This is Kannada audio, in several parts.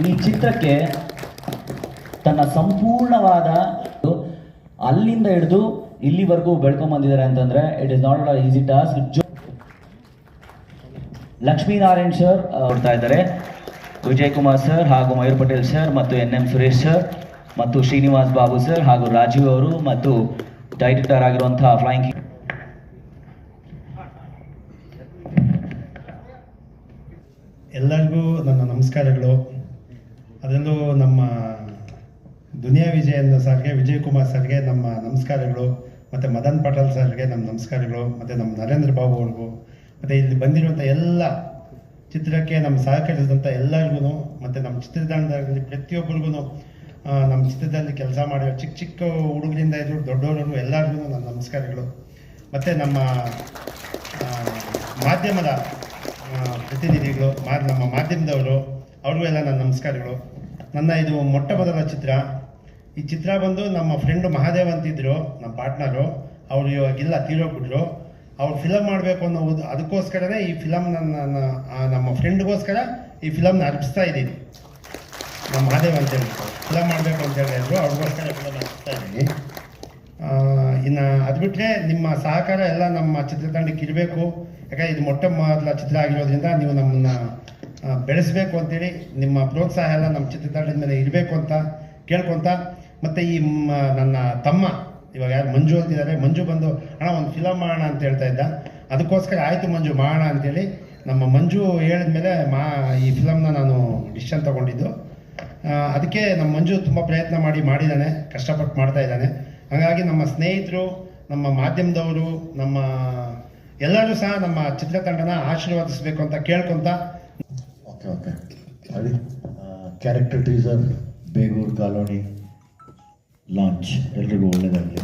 ಈ ಚಿತ್ರಕ್ಕೆ ತನ್ನ ಸಂಪೂರ್ಣವಾದ ಅಲ್ಲಿಂದ ಹಿಡಿದು ಇಲ್ಲಿವರೆಗೂ ಬೆಳ್ಕೊಂಬಂದಿದ್ದಾರೆ ಅಂತಂದ್ರೆ it is not a easy task. Lakshminarayan sir ಕೊಡ್ತಾ ಇದ್ದಾರೆ, ವಿಜಯ್ ಕುಮಾರ್ ಸರ್ ಹಾಗೂ ಮಯೂರ್ ಪಟೇಲ್ ಸರ್ ಮತ್ತು NM ಸುರೇಶ್ ಸರ್ ಮತ್ತು ಶ್ರೀನಿವಾಸ್ ಬಾಬು ಸರ್ ಹಾಗೂ ರಾಜೀವ್ ಅವರು ಮತ್ತು ಡೈರೆಕ್ಟರ್ ಆಗಿರುವಂತಹ ಫ್ಲೈಯಿಂಗ್. ಎಲ್ಲರಿಗೂ ನನ್ನ ನಮಸ್ಕಾರಗಳು. ಅದರಲ್ಲೂ ನಮ್ಮ ದುನಿಯಾ ವಿಜಯನ್ ಸರ್ಗೆ, ವಿಜಯ್ ಕುಮಾರ್ ಸರ್ಗೆ ನಮ್ಮ ನಮಸ್ಕಾರಗಳು, ಮತ್ತು ಮದನ್ ಪಟೇಲ್ ಸರ್ಗೆ ನಮ್ಮ ನಮಸ್ಕಾರಗಳು, ಮತ್ತು ನಮ್ಮ ನರೇಂದ್ರ ಬಾಬು ಅವ್ರಿಗೂ, ಮತ್ತು ಇಲ್ಲಿ ಬಂದಿರುವಂಥ ಎಲ್ಲ ಚಿತ್ರಕ್ಕೆ ನಮ್ಮ ಸಹಕರಿಸಿದಂಥ ಎಲ್ಲರಿಗೂ, ಮತ್ತು ನಮ್ಮ ಚಿತ್ರತಂಡದಲ್ಲಿ ಪ್ರತಿಯೊಬ್ಬರಿಗೂ, ನಮ್ಮ ಚಿತ್ರದಲ್ಲಿ ಕೆಲಸ ಮಾಡಿರೋ ಚಿಕ್ಕ ಚಿಕ್ಕ ಹುಡುಗರಿಂದ ಇದ್ರು ದೊಡ್ಡವರಿಗೂ ಎಲ್ಲರಿಗೂ ನನ್ನ ನಮಸ್ಕಾರಗಳು. ಮತ್ತು ನಮ್ಮ ಮಾಧ್ಯಮದ ಪ್ರತಿನಿಧಿಗಳು, ನಮ್ಮ ಮಾಧ್ಯಮದವರು, ಅವ್ರಿಗೂ ಎಲ್ಲ ನನ್ನ ನಮಸ್ಕಾರಗಳು. ನನ್ನ ಇದು ಮೊಟ್ಟ ಮೊದಲ ಚಿತ್ರ. ಈ ಚಿತ್ರ ಬಂದು ನಮ್ಮ ಫ್ರೆಂಡು ಮಹಾದೇವ್ ಅಂತಿದ್ರು, ನಮ್ಮ ಪಾರ್ಟ್ನರು. ಅವರು ಇವಾಗಿಲ್ಲ, ತೀರೋಗ್ಬಿಟ್ರು. ಅವ್ರು ಫಿಲಮ್ ಮಾಡಬೇಕು ಅನ್ನೋ ಅದಕ್ಕೋಸ್ಕರನೇ ಈ ಫಿಲಮ್ ನಮ್ಮ ಫ್ರೆಂಡ್ಗೋಸ್ಕರ ಈ ಫಿಲಮ್ನ ಅರ್ಪಿಸ್ತಾ ಇದ್ದೀನಿ. ನಮ್ಮ ಮಹಾದೇವ್ ಅಂತ ಹೇಳ್ಬಿಟ್ಟು ಫಿಲಮ್ ಮಾಡಬೇಕು ಅಂತ ಹೇಳಿದ್ರು, ಅವ್ರಿಗೋಸ್ಕರ ಫಿಲಮ್ ಅರ್ಪಿಸ್ತಾ ಇದ್ದೀನಿ. ಇನ್ನು ಅದು ಬಿಟ್ಟರೆ ನಿಮ್ಮ ಸಹಕಾರ ಎಲ್ಲ ನಮ್ಮ ಚಿತ್ರತಂಡಕ್ಕೆ ಇರಬೇಕು. ಯಾಕಂದರೆ ಇದು ಮೊಟ್ಟ ಮೊದಲ ಚಿತ್ರ ಆಗಿರೋದ್ರಿಂದ ನೀವು ನಮ್ಮನ್ನು ಬೆಳೆಸಬೇಕು ಅಂತೇಳಿ ನಿಮ್ಮ ಪ್ರೋತ್ಸಾಹ ಎಲ್ಲ ನಮ್ಮ ಚಿತ್ರತಂಡದ ಮೇಲೆ ಇರಬೇಕು ಅಂತ ಕೇಳ್ಕೊತ, ಮತ್ತು ಈ ನನ್ನ ತಮ್ಮ ಇವಾಗ ಯಾರು ಮಂಜು ಅಂತಿದ್ದಾರೆ, ಮಂಜು ಬಂದು ಅಣ್ಣ ಒಂದು ಫಿಲಮ್ ಮಾಡೋಣ ಅಂತ ಹೇಳ್ತಾ ಇದ್ದ. ಅದಕ್ಕೋಸ್ಕರ ಆಯಿತು ಮಂಜು ಮಾಡೋಣ ಅಂತೇಳಿ ನಮ್ಮ ಮಂಜು ಹೇಳಿದ್ಮೇಲೆ ಈ ಫಿಲಮ್ನ ನಾನು ಡಿಸಿಷನ್ ತೊಗೊಂಡಿದ್ದು. ಅದಕ್ಕೆ ನಮ್ಮ ಮಂಜು ತುಂಬ ಪ್ರಯತ್ನ ಮಾಡಿದ್ದಾನೆ, ಕಷ್ಟಪಟ್ಟು ಮಾಡ್ತಾ ಇದ್ದಾನೆ. ಹಾಗಾಗಿ ನಮ್ಮ ಸ್ನೇಹಿತರು, ನಮ್ಮ ಮಾಧ್ಯಮದವರು, ನಮ್ಮ ಎಲ್ಲರೂ ಸಹ ನಮ್ಮ ಚಿತ್ರತಂಡನ ಆಶೀರ್ವಾದಿಸಬೇಕು ಅಂತ ಕೇಳ್ಕೊತ. ಓಕೆ ಅಡಿ character teaser Begur colony launch ಎಲ್ರಿಗೂ ಒಳ್ಳೆಯದಾಗಲಿ.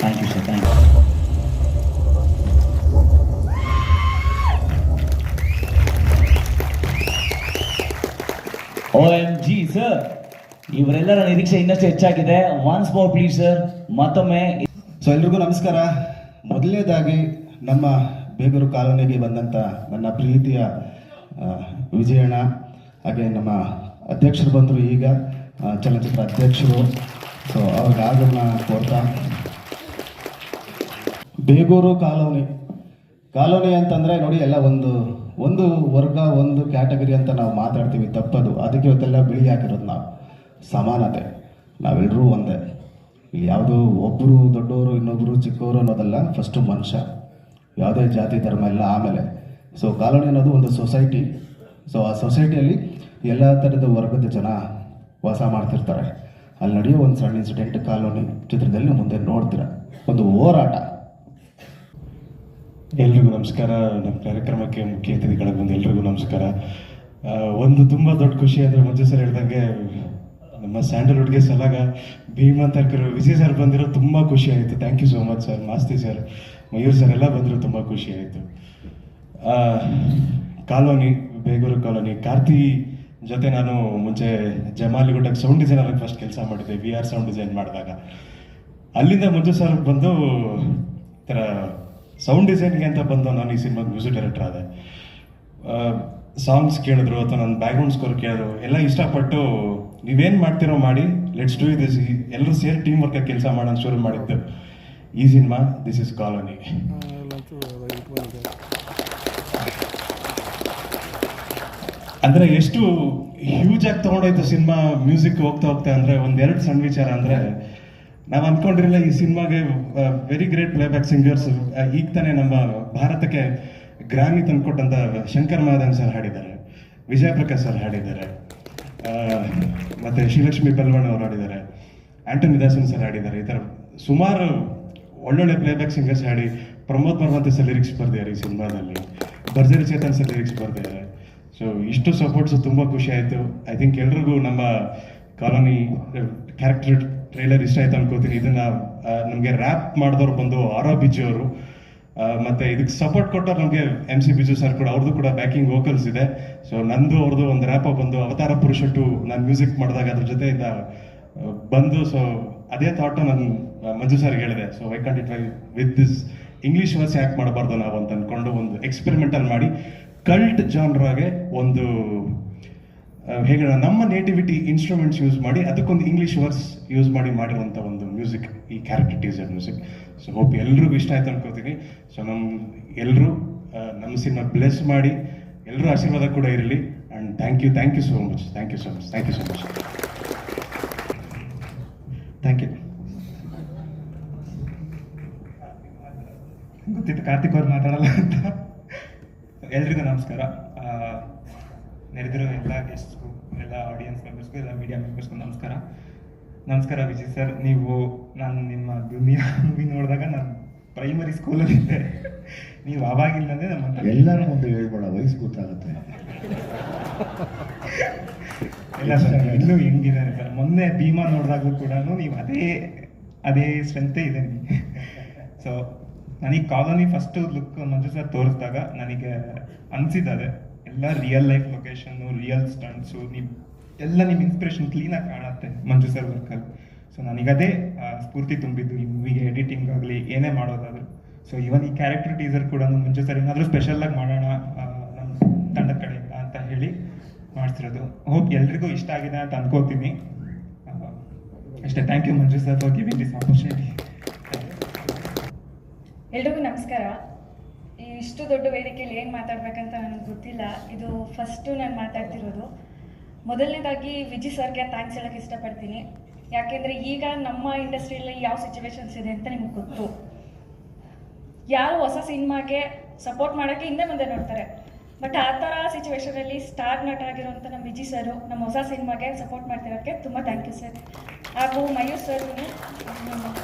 Thank you sir, thank you. OMG sir, ಇವರೆಲ್ಲರ ನಿರೀಕ್ಷೆ ಇನ್ನಷ್ಟು ಹೆಚ್ಚಾಗಿದೆ. ಒನ್ಸ್ ಮೋರ್ ಪ್ಲೀಸ್ ಸರ್, ಮತ್ತೊಮ್ಮೆ. ಸೊ ಎಲ್ರಿಗೂ ನಮಸ್ಕಾರ. ಮೊದಲನೇದಾಗಿ ನಮ್ಮ ಬೇಗೂರು ಕಾಲೋನಿಗೆ ಬಂದಂಥ ನನ್ನ ಪ್ರೀತಿಯ ವಿಜಯಣ್ಣ, ಹಾಗೆ ನಮ್ಮ ಅಧ್ಯಕ್ಷರು ಬಂದರು, ಈಗ ಚಲನಚಿತ್ರ ಅಧ್ಯಕ್ಷರು. ಸೊ ಅವ್ರಿಗೆ ಆಗಮನ ಕೋರ್ತಾ, ಬೇಗೂರು ಕಾಲೋನಿ ಅಂತಂದರೆ ನೋಡಿ, ಎಲ್ಲ ಒಂದು ವರ್ಗ, ಒಂದು ಕ್ಯಾಟಗರಿ ಅಂತ ನಾವು ಮಾತಾಡ್ತೀವಿ, ತಪ್ಪದು. ಅದಕ್ಕೆ ಇವತ್ತೆಲ್ಲ ಬಿಳಿ ಹಾಕಿರೋದು ನಾವು ಸಮಾನತೆ, ನಾವೆಲ್ಲರೂ ಒಂದೇ. ಇಲ್ಲಿ ಯಾವುದೋ ಒಬ್ಬರು ದೊಡ್ಡವರು ಇನ್ನೊಬ್ಬರು ಚಿಕ್ಕವರು ಅನ್ನೋದಲ್ಲ, ಫಸ್ಟು ಮನುಷ್ಯ, ಯಾವುದೇ ಜಾತಿ ಧರ್ಮ ಎಲ್ಲ ಆಮೇಲೆ. ಸೊ ಕಾಲೋನಿ ಅನ್ನೋದು ಒಂದು ಸೊಸೈಟಿ. ಸೊ ಆ ಸೊಸೈಟಿಯಲ್ಲಿ ಎಲ್ಲ ಥರದ ವರ್ಗದ ಜನ ವಾಸ ಮಾಡ್ತಿರ್ತಾರೆ. ಅಲ್ಲಿ ನಡೆಯೋ ಒಂದು ಸಣ್ಣ ಇನ್ಸಿಡೆಂಟ್ ಕಾಲೋನಿ ಚಿತ್ರದಲ್ಲಿ ಮುಂದೆ ನೋಡ್ತೀರ, ಒಂದು ಹೋರಾಟ. ಎಲ್ರಿಗೂ ನಮಸ್ಕಾರ. ನಮ್ಮ ಕಾರ್ಯಕ್ರಮಕ್ಕೆ ಮುಖ್ಯ ಅತಿಥಿಗಳಿಗೆ ಬಂದು ಎಲ್ರಿಗೂ ನಮಸ್ಕಾರ. ಒಂದು ತುಂಬ ದೊಡ್ಡ ಖುಷಿ ಅಂದರೆ ಮಂಜು ಸರ್ ಹೇಳ್ದಂಗೆ ನಮ್ಮ ಸ್ಯಾಂಡಲ್ವುಡ್ಗೆ ಸಲಾಗ ಭೀಮಾ ತರ್ಕರು ವಿಜಯ್ ಸರ್ ಬಂದಿರೋ ತುಂಬ ಖುಷಿ ಆಯಿತು. Thank you so much sir. Masti sir, Mayur sir ಎಲ್ಲ ಬಂದರು, ತುಂಬ ಖುಷಿ ಆಯಿತು. ಕಾಲೋನಿ, ಬೇಗೂರು ಕಾಲೋನಿ, ಕಾರ್ತಿ ಜೊತೆ ನಾನು ಮುಂಚೆ ಜಮಾಲಿಗುಡ್ಡಕ್ಕೆ ಸೌಂಡ್ ಡಿಸೈನರ್ಗೆ ಫಸ್ಟ್ ಕೆಲಸ ಮಾಡಿದ್ದೆ, VR ಸೌಂಡ್ ಡಿಸೈನ್ ಮಾಡಿದಾಗ. ಅಲ್ಲಿಂದ ಮಂಜು ಸರ್ ಬಂದು ಥರ ಸೌಂಡ್ ಡಿಸೈನ್ಗೆ ಅಂತ ಬಂದು ನಾನು ಈ ಸಿನಿಮಾಗೆ ಮ್ಯೂಸಿಕ್ ಡೈರೆಕ್ಟರ್ ಆದೆ. ಸಾಂಗ್ಸ್ ಕೇಳಿದ್ರು ಅಥವಾ ನನ್ನ ಬ್ಯಾಕ್ಗ್ರೌಂಡ್ ಸ್ಕೋರ್ ಕೇಳಿದ್ರು, ಎಲ್ಲ ಇಷ್ಟಪಟ್ಟು ನೀವೇನು ಮಾಡ್ತಿರೋ ಮಾಡಿ, ಲೆಟ್ಸ್ ಡೂ ದಿಸ್, ಎಲ್ಲರೂ ಸೇರಿ ಟೀಮ್ ವರ್ಕಾಗಿ ಕೆಲಸ ಮಾಡೋಣ ಶುರು ಮಾಡಿದ್ದು ಈ ಸಿನಿಮಾ. This is colony. ಅಂದರೆ ಎಷ್ಟು ಹ್ಯೂಜ್ ಆಗಿ ತೊಗೊಂಡೋಯ್ತು ಸಿನಿಮಾ, ಮ್ಯೂಸಿಕ್ ಹೋಗ್ತಾ ಅಂದರೆ ಒಂದೆರಡು ಸಣ್ಣ ವಿಚಾರ ಅಂದರೆ, ನಾವು ಅಂದ್ಕೊಂಡಿರಲಿಲ್ಲ ಈ ಸಿನಿಮಾಗೆ ವೆರಿ ಗ್ರೇಟ್ ಪ್ಲೇಬ್ಯಾಕ್ ಸಿಂಗರ್ಸ್. ಈಗ ತಾನೇ ನಮ್ಮ ಭಾರತಕ್ಕೆ ಗ್ರಾಮಿ ತಂದುಕೊಟ್ಟಂಥ ಶಂಕರ್ ಮಹಾದೇವನ್ ಸರ್ ಹಾಡಿದ್ದಾರೆ, ವಿಜಯ ಪ್ರಕಾಶ್ ಸರ್ ಹಾಡಿದ್ದಾರೆ, ಮತ್ತು ಶ್ರೀಲಕ್ಷ್ಮಿ ಪಲ್ವಣ್ಣ ಅವರು ಹಾಡಿದ್ದಾರೆ, ಆಂಟನಿ ದಾಸನ್ ಸರ್ ಹಾಡಿದ್ದಾರೆ. ಈ ಥರ ಸುಮಾರು ಒಳ್ಳೊಳ್ಳೆ ಪ್ಲೇಬ್ಯಾಕ್ ಸಿಂಗರ್ಸ್ ಹಾಡಿ ಪ್ರಮೋದ್ ಬರ್ವಂತ ಸರ್ ಲಿರಿಕ್ಸ್ ಬರ್ದಿದ್ದಾರೆ ಈ ಸಿನಿಮಾದಲ್ಲಿ, ಭರ್ಜರಿ ಚೇತನ್ ಸರ್ ಲಿರಿಕ್ಸ್ ಬರ್ದಿದ್ದಾರೆ. ಸೊ ಇಷ್ಟು ಸಪೋರ್ಟ್ಸು ತುಂಬ ಖುಷಿ ಆಯಿತು. ಐ ಥಿಂಕ್ ಎಲ್ರಿಗೂ ನಮ್ಮ ಕಾಲೋನಿ ಕ್ಯಾರೆಕ್ಟರ್ ಟ್ರೈಲರ್ ಇಷ್ಟ ಆಯ್ತು ಅನ್ಕೋತೀನಿ. ಇದನ್ನು ನಮಗೆ ರ್ಯಾಪ್ ಮಾಡಿದವ್ರು ಬಂದು ಆರೋ ಬಿಜು ಅವರು, ಮತ್ತು ಇದಕ್ಕೆ ಸಪೋರ್ಟ್ ಕೊಟ್ಟವ್ರು ನಮಗೆ MC ಬಿಜು ಸರ್ ಕೂಡ, ಅವ್ರದ್ದು ಕೂಡ ಬ್ಯಾಕಿಂಗ್ ವೋಕಲ್ಸ್ ಇದೆ. ಸೊ ನಂದು ಅವ್ರದ್ದು ಒಂದು ರ್ಯಾಪ ಬಂದು ಅವತಾರ ಪುರುಷ ಟು ನಾನು ಮ್ಯೂಸಿಕ್ ಮಾಡಿದಾಗ ಅದ್ರ ಜೊತೆಯಿಂದ ಬಂದು. ಸೊ ಅದೇ ಥಾಟು ನಾನು ಮಂಜು ಸರ್ಗೆ ಹೇಳಿದೆ, so why can't it with this English verse ಯಾಕೆ ಮಾಡಬಾರ್ದು ನಾವು ಅಂತ ಅಂದ್ಕೊಂಡು ಒಂದು ಎಕ್ಸ್ಪೆರಿಮೆಂಟಲ್ ಮಾಡಿ ಕಲ್ಟ್ ಜಾನ್ರಾಗೆ ಒಂದು ಹೇಗೆ ನಮ್ಮ ನೇಟಿವಿಟಿ ಇನ್ಸ್ಟ್ರೂಮೆಂಟ್ಸ್ ಯೂಸ್ ಮಾಡಿ ಅದಕ್ಕೊಂದು ಇಂಗ್ಲೀಷ್ ವರ್ಸ್ ಯೂಸ್ ಮಾಡಿ ಮಾಡಿರುವಂಥ ಒಂದು ಮ್ಯೂಸಿಕ್ ಈ character teaser music. So hope ಎಲ್ರಿಗೂ ಇಷ್ಟ ಆಯ್ತು ಅನ್ಕೋತೀನಿ. ಸೊ ಎಲ್ಲರೂ ನಮ್ಮ ಸಿನಿಮಾ ಬ್ಲೆಸ್ ಮಾಡಿ ಎಲ್ಲರೂ ಆಶೀರ್ವಾದ ಕೂಡ ಇರಲಿ. And thank you so much. Thank you so much. Thank you. ಗೊತ್ತಿತ್ತು ಕಾರ್ತಿಕ್ ಅವ್ರು ಮಾತಾಡಲ್ಲ ಅಂತ. ಎಲ್ರಿಗೂ ನಮಸ್ಕಾರ. ನೆರೆದಿರೋ ಎಲ್ಲ ಗೆಸ್ಟ್ಸ್ಗೂ, ಎಲ್ಲ ಆಡಿಯನ್ಸ್ ಮೆಂಬರ್ಸ್ಗೂ, ಎಲ್ಲ ಮೀಡಿಯಾ ಮೆಂಬರ್ಸ್ಗೂ ನಮಸ್ಕಾರ ವಿಜಯ್ ಸರ್. ನಾನು ನಿಮ್ಮ ದುನಿಯಾ ಮೂವಿ ನೋಡಿದಾಗ ನಾನು ಪ್ರೈಮರಿ ಸ್ಕೂಲಲ್ಲಿದ್ದೆ. ನೀವು ಆವಾಗಿಲ್ಲಂದ್ರೆ ನಮ್ಮ ಎಲ್ಲರ ಮುಂದೆ ಹೇಳ್ಬೇಡ, ವಯಸ್ಸು ಗೊತ್ತಾಗುತ್ತೆ. ಎಲ್ಲ ಸರ್ ಇನ್ನೂ ಹೆಂಗಿದ್ದಾರೆ ಸರ್. ಮೊನ್ನೆ ಭೀಮಾ ನೋಡಿದಾಗಲೂ ಕೂಡ ನೀವು ಅದೇ ಸ್ಟ್ರೆಂತೇ ಇದೆ ನಿಮಗೆ. ಸೊ ನನಗೆ ಕಾಲೋನಿ ಫಸ್ಟು ಲುಕ್ ಮಂಜು ಸರ್ ತೋರಿಸಿದಾಗ ನನಗೆ ಅನಿಸಿದ್ದಾರೆ ಎಲ್ಲ real life location, real stunts, ಎಲ್ಲ ನಿಮ್ಮ ಇನ್ಸ್ಪಿರೇಷನ್ ಕ್ಲೀನಾಗಿ ಕಾಣುತ್ತೆ ಮಂಜು ಸರ್ ವರ್ಕಲ್ಲಿ. ಸೊ ನನಗದೇ ಸ್ಫೂರ್ತಿ ತುಂಬಿದ್ದು ಈ ಮೂವಿಗೆ, ಎಡಿಟಿಂಗ್ ಆಗಲಿ ಏನೇ ಮಾಡೋದಾದ್ರು. ಸೊ ಇವನ್ ಈ ಕ್ಯಾರೆಕ್ಟರ್ ಟೀಸರ್ ಕೂಡ ಮಂಜು ಸರ್ ಏನಾದರೂ ಸ್ಪೆಷಲಾಗಿ ಮಾಡೋಣ ನಮ್ಮ ತಂಡದ ಕಡೆಯಿಂದ ಅಂತ ಹೇಳಿ ಮಾಡ್ತಿರೋದು. ಹೋಪ್ ಎಲ್ರಿಗೂ ಇಷ್ಟ ಆಗಿದೆ ಅಂತ ಅನ್ಕೋತೀನಿ. ಅಷ್ಟೇ. Thank you Manju sir for giving this opportunity. ಎಲ್ರಿಗೂ ನಮಸ್ಕಾರ. ಇಷ್ಟು ದೊಡ್ಡ ವೇದಿಕೆಯಲ್ಲಿ ಏನು ಮಾತಾಡ್ಬೇಕಂತ ನನಗೆ ಗೊತ್ತಿಲ್ಲ. ಇದು ಫಸ್ಟು ನಾನು ಮಾತಾಡ್ತಿರೋದು. ಮೊದಲನೇದಾಗಿ ವಿಜಯ್ ಸರ್ಗೆ ಥ್ಯಾಂಕ್ಸ್ ಹೇಳೋಕ್ಕೆ ಇಷ್ಟಪಡ್ತೀನಿ. ಯಾಕೆಂದರೆ ಈಗ ನಮ್ಮ ಇಂಡಸ್ಟ್ರಿಯಲ್ಲಿ ಯಾವ ಸಿಚುವೇಶನ್ಸ್ ಇದೆ ಅಂತ ನಿಮ್ಗೆ ಗೊತ್ತು. ಯಾರು ಹೊಸ ಸಿನಿಮಾಗೆ ಸಪೋರ್ಟ್ ಮಾಡೋಕ್ಕೆ ಹಿಂದೆ ಮುಂದೆ ನೋಡ್ತಾರೆ. ಬಟ್ ಆ ಥರ ಸಿಚುವೇಶನಲ್ಲಿ ಸ್ಟಾರ್ ನಟ ಆಗಿರೋಂಥ ನಮ್ಮ ವಿಜಯ್ ಸರು ನಮ್ಮ ಹೊಸ ಸಿನಿಮಾಗೆ ಸಪೋರ್ಟ್ ಮಾಡ್ತಿರೋಕ್ಕೆ ತುಂಬ ಥ್ಯಾಂಕ್ ಯು ಸರ್. ಹಾಗೂ ಮಯೂರ್ ಸರ್ಗೂ,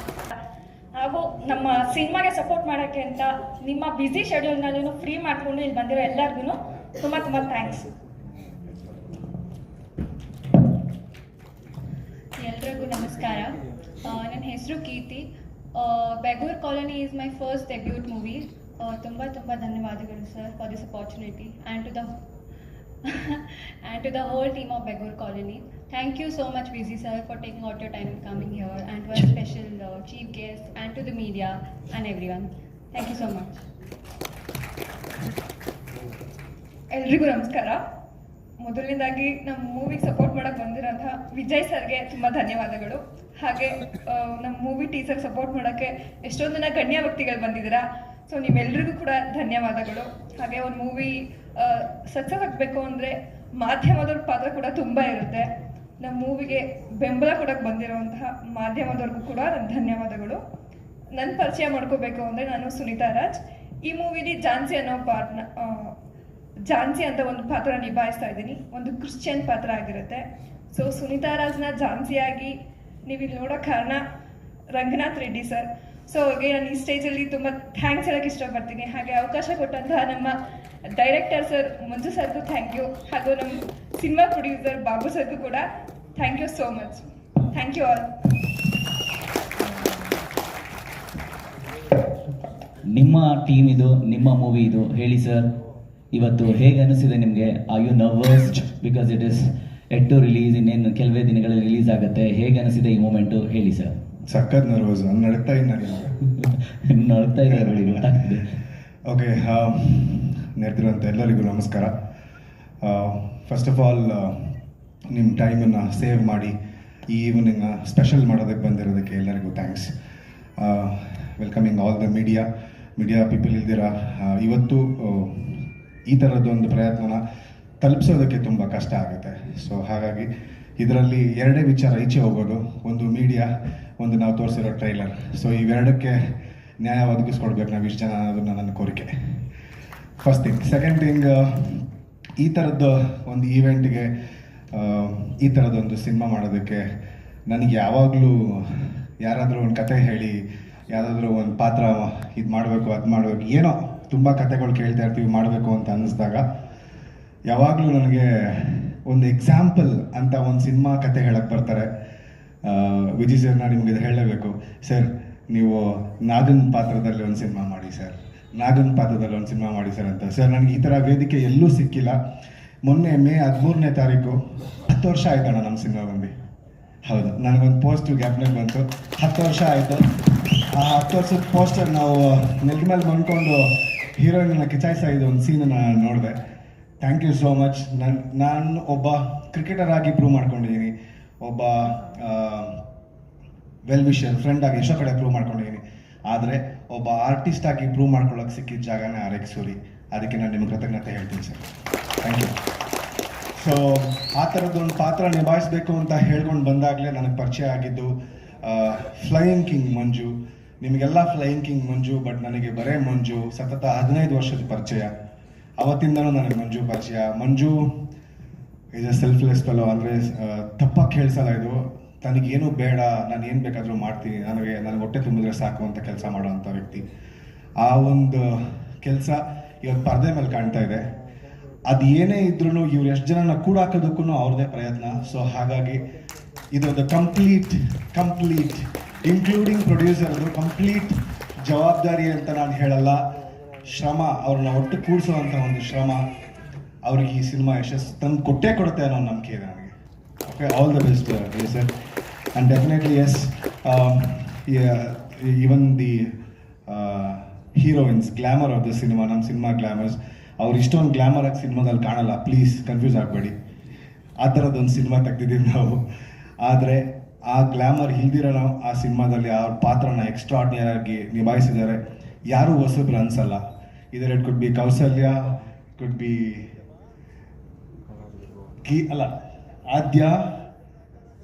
ಹಾಗೂ ನಮ್ಮ ಸಿನಿಮಾಗೆ ಸಪೋರ್ಟ್ ಮಾಡೋಕ್ಕೆ ಅಂತ ನಿಮ್ಮ ಬ್ಯುಸಿ ಶೆಡ್ಯೂಲ್ನಲ್ಲೂ ಫ್ರೀ ಮಾಡಿಕೊಂಡು ಇಲ್ಲಿ ಬಂದಿರೋ ಎಲ್ಲರಿಗೂ ತುಂಬ ಥ್ಯಾಂಕ್ಸ್. ಎಲ್ರಿಗೂ ನಮಸ್ಕಾರ. ನನ್ನ ಹೆಸರು Keerthi. Begur colony is my first debut movie. ತುಂಬ ಧನ್ಯವಾದಗಳು sir for this opportunity and to the whole team of Begur Colony. Thank you so much Vizi sir for taking out your time and coming here, and to our special chief guest and to the media and everyone. Thank you so much. ಎಲ್ರಿಗೂ ನಮಸ್ಕಾರ. ಮೊದಲನೇದಾಗಿ ನಮ್ಮ ಮೂವಿಗೆ ಸಪೋರ್ಟ್ ಮಾಡೋಕ್ಕೆ ಬಂದಿರೋಂಥ ವಿಜಯ್ ಸರ್ಗೆ ತುಂಬ ಧನ್ಯವಾದಗಳು. ಹಾಗೆ ನಮ್ಮ ಮೂವಿ ಟೀಸರ್ ಸಪೋರ್ಟ್ ಮಾಡೋಕ್ಕೆ ಎಷ್ಟೊಂದು ಜನ ಗಣ್ಯ ವ್ಯಕ್ತಿಗಳು ಬಂದಿದ್ದೀರಾ. ಸೊ ನೀವೆಲ್ರಿಗೂ ಕೂಡ ಧನ್ಯವಾದಗಳು. ಹಾಗೆ ಒಂದು ಮೂವಿ ಸಕ್ಸಸ್ ಆಗಬೇಕು ಅಂದರೆ ಮಾಧ್ಯಮದವ್ರ ಪಾತ್ರ ಕೂಡ ತುಂಬ ಇರುತ್ತೆ. ನಮ್ಮ ಮೂವಿಗೆ ಬೆಂಬಲ ಕೊಡೋಕ್ಕೆ ಬಂದಿರುವಂತಹ ಮಾಧ್ಯಮದವ್ರಿಗೂ ಕೂಡ ನನ್ನ ಧನ್ಯವಾದಗಳು. ನನ್ನ ಪರಿಚಯ ಮಾಡ್ಕೋಬೇಕು ಅಂದರೆ ನಾನು ಸುನೀತಾ ರಾಜ್. ಈ ಮೂವಿಲಿ ಝಾನ್ಸಿ ಅಂತ ಒಂದು ಪಾತ್ರ ನಿಭಾಯಿಸ್ತಾ ಇದ್ದೀನಿ. ಒಂದು ಕ್ರಿಶ್ಚಿಯನ್ ಪಾತ್ರ ಆಗಿರುತ್ತೆ. ಸೊ ಸುನೀತಾ ರಾಜ್ನ ಝಾನ್ಸಿಯಾಗಿ ನೀವು ಇಲ್ಲಿ ನೋಡೋ ಕಾರಣ ರಂಗನಾಥ್ ರೆಡ್ಡಿ ಸರ್. ಸೊ ಹಾಗೆ ನಾನು ಈ ಸ್ಟೇಜಲ್ಲಿ ತುಂಬ ಥ್ಯಾಂಕ್ಸ್ ಹೇಳೋಕ್ಕೆ ಇಷ್ಟಪಡ್ತೀನಿ. ಹಾಗೆ ಅವಕಾಶ ಕೊಟ್ಟಂತಹ ನಮ್ಮ ಡೈರೆಕ್ಟರ್ ಸರ್ ಮಂಜು ಸರ್ಗೂ ಥ್ಯಾಂಕ್ ಯು. ಹಾಗೂ ನಮ್ಮ ಸಿನಿಮಾ ಪ್ರೊಡ್ಯೂಸರ್ ಬಾಬು ಸರ್ಗೂ ಕೂಡ thank you so much. Thank you all. ನಿಮ್ಮ ಟೀಮ್ ಇದು, ನಿಮ್ಮ ಮೂವಿ ಇದು. ಹೇಳಿ ಸರ್, ಇವತ್ತು ಹೇಗೆ ಅನಿಸಿದೆ ನಿಮಗೆ? Are you nervous because it is at to release, ಇನ್ನೇನು ಕೆಲವೇ ದಿನಗಳಲ್ಲಿ ರಿಲೀಸ್ ಆಗುತ್ತೆ. ಹೇಗೆ ಅನಿಸಿದೆ ಈ ಮೂಮೆಂಟು? ಹೇಳಿ ಸರ್. ಸಖತ್ ನರ್ವಸ್, ನಡಕ್ತಾ ಇದ್ದೀನಿ. ನಡ್ತಾ ಇದೆ ನೋಡಿ, ಗೊತ್ತಾಗ್ತಿದೆ. ಓಕೆ, ನೆರೆದಿರೋಂಥ ಎಲ್ಲರಿಗೂ ನಮಸ್ಕಾರ. ಫಸ್ಟ್ ಆಫ್ ಆಲ್ ನಿಮ್ಮ ಟೈಮನ್ನು ಸೇವ್ ಮಾಡಿ ಈ ಈವ್ನಿಂಗ್ ಸ್ಪೆಷಲ್ ಮಾಡೋದಕ್ಕೆ ಬಂದಿರೋದಕ್ಕೆ ಎಲ್ಲರಿಗೂ thanks. Welcoming all the media people ಇಲ್ದಿರ. ಇವತ್ತು ಈ ಥರದ್ದೊಂದು ಪ್ರಯತ್ನನ ತಲುಪಿಸೋದಕ್ಕೆ ತುಂಬ ಕಷ್ಟ ಆಗುತ್ತೆ. ಸೊ ಹಾಗಾಗಿ ಇದರಲ್ಲಿ ಎರಡೇ ವಿಚಾರ ಈಚೆ ಹೋಗೋದು. ಒಂದು ಮೀಡಿಯಾ, ಒಂದು ನಾವು ತೋರಿಸಿರೋ ಟ್ರೈಲರ್. ಸೊ ಇವೆರಡಕ್ಕೆ ನ್ಯಾಯ ಒದಗಿಸ್ಕೊಡ್ಬೇಕು ನಾವು ಇಷ್ಟು ಜನ ಅನ್ನೋದನ್ನ ನನ್ನ ಕೋರಿಕೆ. First thing. ಸೆಕೆಂಡ್ ಥಿಂಗ್, ಈ ಥರದ್ದು ಒಂದು ಈವೆಂಟ್ಗೆ ಈ ಥರದೊಂದು ಸಿನಿಮಾ ಮಾಡೋದಕ್ಕೆ ನನಗೆ ಯಾವಾಗಲೂ ಯಾರಾದರೂ ಒಂದು ಕತೆ ಹೇಳಿ, ಯಾವುದಾದ್ರೂ ಒಂದು ಪಾತ್ರ ಇದು ಮಾಡಬೇಕು, ಅದು ಮಾಡಬೇಕು, ಏನೋ ತುಂಬ ಕತೆಗಳು ಕೇಳ್ತಾ ಇರ್ತೀವಿ ಮಾಡಬೇಕು ಅಂತ ಅನ್ನಿಸ್ದಾಗ ಯಾವಾಗಲೂ ನನಗೆ ಒಂದು ಎಕ್ಸಾಂಪಲ್ ಅಂತ ಒಂದು ಸಿನಿಮಾ ಕತೆ ಹೇಳಕ್ಕೆ ಬರ್ತಾರೆ. ವಿಜಯ್ ಸರ್, ನಾನು ನಿಮಗೆ ಹೇಳಲೇಬೇಕು ಸರ್, ನೀವು ನಾಗನ್ ಪಾತ್ರದಲ್ಲಿ ಒಂದು ಸಿನಿಮಾ ಮಾಡಿ ಸರ್, ನಾಗನ್ ಪಾತ್ರದಲ್ಲಿ ಒಂದು ಸಿನಿಮಾ ಮಾಡಿ ಸರ್ ಅಂತ. ಸರ್, ನನಗೆ ಈ ಥರ ವೇದಿಕೆ ಎಲ್ಲೂ ಸಿಕ್ಕಿಲ್ಲ. ಮೊನ್ನೆ ಮೇ 13ನೇ ತಾರೀಕು 10 ವರ್ಷ ಆಯ್ತಣ್ಣ ನಮ್ಮ ಸಿನಿಮಾ ಬಂದು. ಹೌದು, ನನಗೊಂದು ಪೋಸ್ಟ್ ಗ್ಯಾಪ್ನಲ್ಲಿ ಬಂತು. 10 ವರ್ಷ ಆಯಿತು. ಆ 10 ವರ್ಷದ ಪೋಸ್ಟರ್ ನಾವು ನೆಲದ ಮೇಲೆ ಬಂದ್ಕೊಂಡು ಹೀರೋಯಿನ್ನ ಕಿಚಾಯಿಸಿದ ಒಂದು ಸೀನನ್ನು ನೋಡಿದೆ. Thank you so much. ನಾನು ಒಬ್ಬ ಕ್ರಿಕೆಟರ್ ಆಗಿ ಪ್ರೂವ್ ಮಾಡ್ಕೊಂಡಿದ್ದೀನಿ, ಒಬ್ಬ ವೆಲ್ ವಿಷರ್ ಫ್ರೆಂಡ್ ಆಗಿ ಎಷ್ಟೋ ಕಡೆ ಪ್ರೂವ್ ಮಾಡ್ಕೊಂಡಿದ್ದೀನಿ. ಆದರೆ ಒಬ್ಬ ಆರ್ಟಿಸ್ಟ್ ಆಗಿ ಪ್ರೂವ್ ಮಾಡ್ಕೊಳ್ಳೋಕೆ ಸಿಕ್ಕಿದ ಜಾಗನೇ ಆರ್.ಎಕ್ಸ್ ಸೂರಿ. ಅದಕ್ಕೆ ನಾನು ನಿಮಗೆ ಕೃತಜ್ಞತೆ ಹೇಳ್ತೀನಿ ಸರ್. Thank you. ಸೊ ಆ ಥರದ್ದೊಂದು ಪಾತ್ರ ನಿಭಾಯಿಸಬೇಕು ಅಂತ ಹೇಳ್ಕೊಂಡು ಬಂದಾಗಲೇ ನನಗೆ ಪರಿಚಯ ಆಗಿದ್ದು ಫ್ಲೈಯಿಂಗ್ ಕಿಂಗ್ ಮಂಜು. ನಿಮಗೆಲ್ಲ ಫ್ಲೈಯಿಂಗ್ ಕಿಂಗ್ ಮಂಜು, ಬಟ್ ನನಗೆ ಬರೇ ಮಂಜು ಸತತ 15 ವರ್ಷದ ಪರಿಚಯ. ಅವತ್ತಿಂದನೂ ನನಗೆ ಮಂಜು ಪರಿಚಯ. ಮಂಜು ಈಸ್ ಅ ಸೆಲ್ಫ್ಲೆಸ್ ಫೆಲೋ, ಅಂದರೆ ತಪ್ಪಾಗಿ ಹೇಳ್ಸಲ್ಲ. ಇದು ತನಗೇನು ಬೇಡ, ನಾನು ಏನು ಬೇಕಾದರೂ ಮಾಡ್ತೀನಿ, ನನಗೆ ಹೊಟ್ಟೆ ತುಂಬಿದ್ರೆ ಸಾಕು ಅಂತ ಕೆಲಸ ಮಾಡೋವಂಥ ವ್ಯಕ್ತಿ. ಆ ಒಂದು ಕೆಲಸ ಇವತ್ತು ಪರದೆ ಮೇಲೆ ಕಾಣ್ತಾ ಇದೆ. ಅದು ಏನೇ ಇದ್ರೂ ಇವ್ರು ಎಷ್ಟು ಜನನ ಕೂಡಾಕೋದಕ್ಕೂ ಅವ್ರದ್ದೇ ಪ್ರಯತ್ನ. ಸೊ ಹಾಗಾಗಿ ಇದೊಂದು ಕಂಪ್ಲೀಟ್ ಇನ್ಕ್ಲೂಡಿಂಗ್ ಪ್ರೊಡ್ಯೂಸರ್ದು ಕಂಪ್ಲೀಟ್ ಜವಾಬ್ದಾರಿ ಅಂತ ನಾನು ಹೇಳಲ್ಲ. ಶ್ರಮ, ಅವ್ರನ್ನ ಒಟ್ಟು ಕೂಡಿಸುವಂಥ ಒಂದು ಶ್ರಮ ಅವ್ರಿಗೆ ಈ ಸಿನಿಮಾ ಯಶಸ್ಸು ತಂದು ಕೊಟ್ಟೇ ಕೊಡುತ್ತೆ ಅನ್ನೋ ನಂಬಿಕೆ ಇದೆ ನನಗೆ. Okay, all the best sir. And definitely yes, even the heroines, glamour of the cinema, ನಮ್ಮ ಸಿನಿಮಾ ಗ್ಲಾಮರ್ಸ್, ಅವ್ರು ಇಷ್ಟೊಂದು ಗ್ಲಾಮರ್ ಆಗಿ ಸಿನಿಮಾದಲ್ಲಿ ಕಾಣಲ್ಲ. ಪ್ಲೀಸ್ ಕನ್ಫ್ಯೂಸ್ ಆಗಬೇಡಿ. ಆ ಥರದ್ದೊಂದು ಸಿನಿಮಾ ತೆಗ್ದಿದ್ದೀವಿ ನಾವು. ಆದರೆ ಆ ಗ್ಲಾಮರ್ ಇಲ್ದಿರೋ ನಾವು ಆ ಸಿನಿಮಾದಲ್ಲಿ ಅವ್ರ ಪಾತ್ರನ ಎಕ್ಸ್ಟ್ರಾರ್ಡಿನರಿ ಆಗಿ ನಿಭಾಯಿಸಿದ್ದಾರೆ. ಯಾರೂ ಹೊಸಬ್ರು ಅನ್ಸಲ್ಲ. ಇದರ it could be Kausalya, could be Aadya,